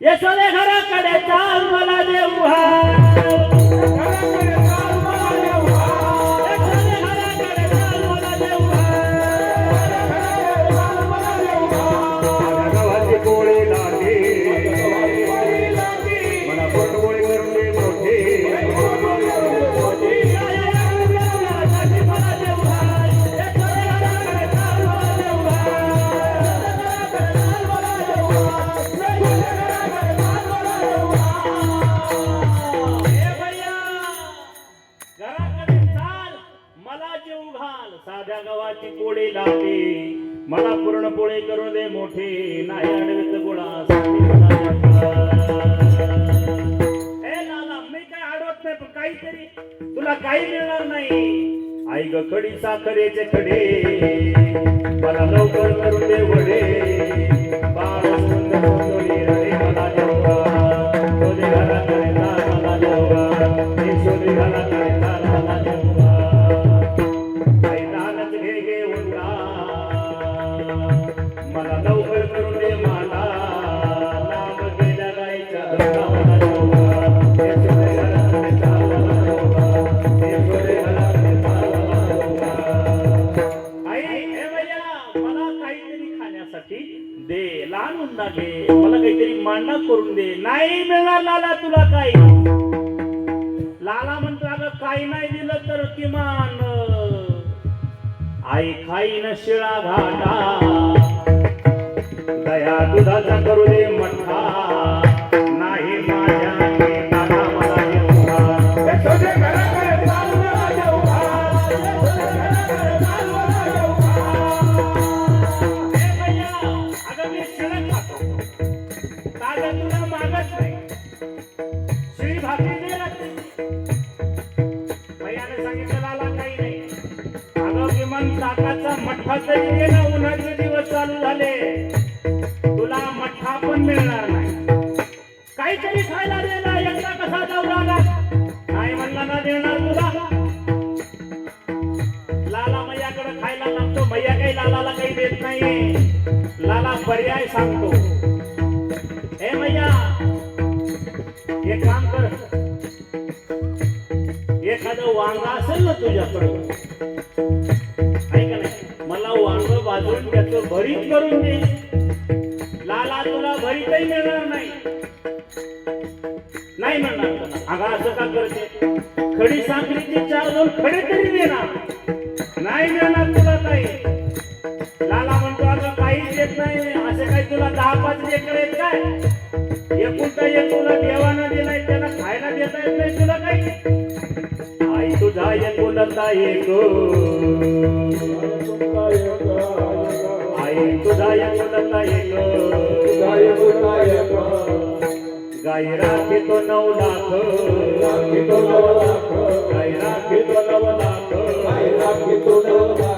यशोदे घराकडे चाल मला देव घाल साध्या गावाची पोळी लाटे मला पुरणपोळी करून दे मोठे नाही अडवित गोळा ए लाला मी काय अडवत नाही पण काहीतरी तुला काही मिळणार नाही आई ग खडी साखरेचे खडे मला लवकर करून दे वडे बाळ सुंदर सुंदरी रे मला देवा शोधे घाला करेता मला देवा शोधे घाला करेता मला देवा मला लवकर करून दे मला नाम गेल्या गायच्या आई हे भैया मला काहीतरी खाण्यासाठी दे लहान उंडा घे मला काहीतरी मांडा करून दे नाही मिळणार लाला तुला काही लाला म्हणतो अगं काही नाही दिलं तर किमान आई खाईन शिळा घाटा दया दुधाचा करू दे मठा नाही माझ्या दादा मला यशोदे घराकडे चाल मला देव घाल ए भैया अगं मी शिळा खातो ताजा तुला मागत नाही शिळी भाकरी दे लागते भैयाने सांगितलं लाला काही नाही अगं किमान ताकाचा मठ्ठा तरी दे ना उन्हाचे दिवस चालू झाले तुला मठ्ठा पण मिळणार नाही काहीतरी खायला दे ना एकदा कसा जाऊ लागला नाही म्हणला ना देणार तुला लाला मैयाकडे खायला लागतो मैया काही लालाला काही देत नाही लाला पर्याय सांगतो हे मैया एक काम कर एखादं वांगा असेल ना तुझ्याकडे ऐका नाही मला वांग भाजून त्याचं भरीत करून दे लाला तुला भरीतही मिळणार नाही नाही म्हणणार अगं असं का करते खडी साखरीचे 4-2 खडे तरी देणार नाही मिळणार तुला काही लाला म्हणतो अगं काहीच देत नाही असे काही तुला 10-5 लेकर आहेत काय एकुलता एक तुला देवानं दिलाय त्याला खायला देता येत नाही तुला काही आई तुझा एकुलता एक आई तुझा एकुलता एक गाई राखी तो 9 लाख गाई राखी तो 9 लाख गाई राखी तो 9 लाख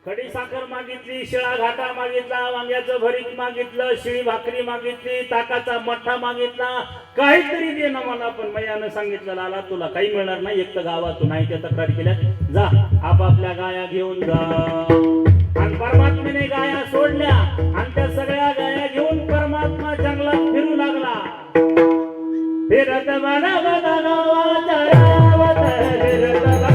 खडी साखर मागितली शिळा घाटा मागितला वांग्याचं भरीत मागितलं शिळी भाकरी मागितली ताकाचा मठ्ठा मागितला काहीतरी दे ना मला पण मैयानं सांगितलं लाला तुला काही मिळणार नाही एक तर गावातून नाही त्या तक्रार केल्या जा आपापल्या गाया घेऊन जा आणि परमात्म्याने गाया सोडल्या आणि त्या सगळ्या गाया घेऊन परमात्मा जंगलात फिरू लागला फिरत बना बना गावाचा रावत फिरत बना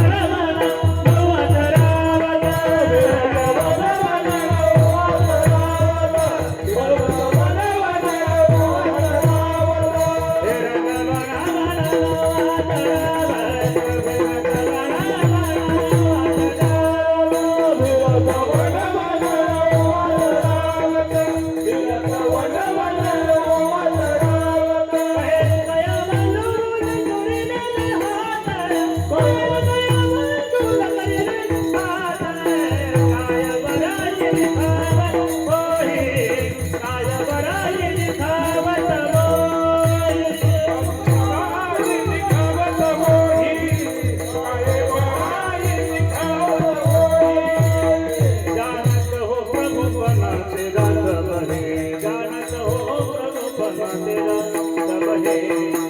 रे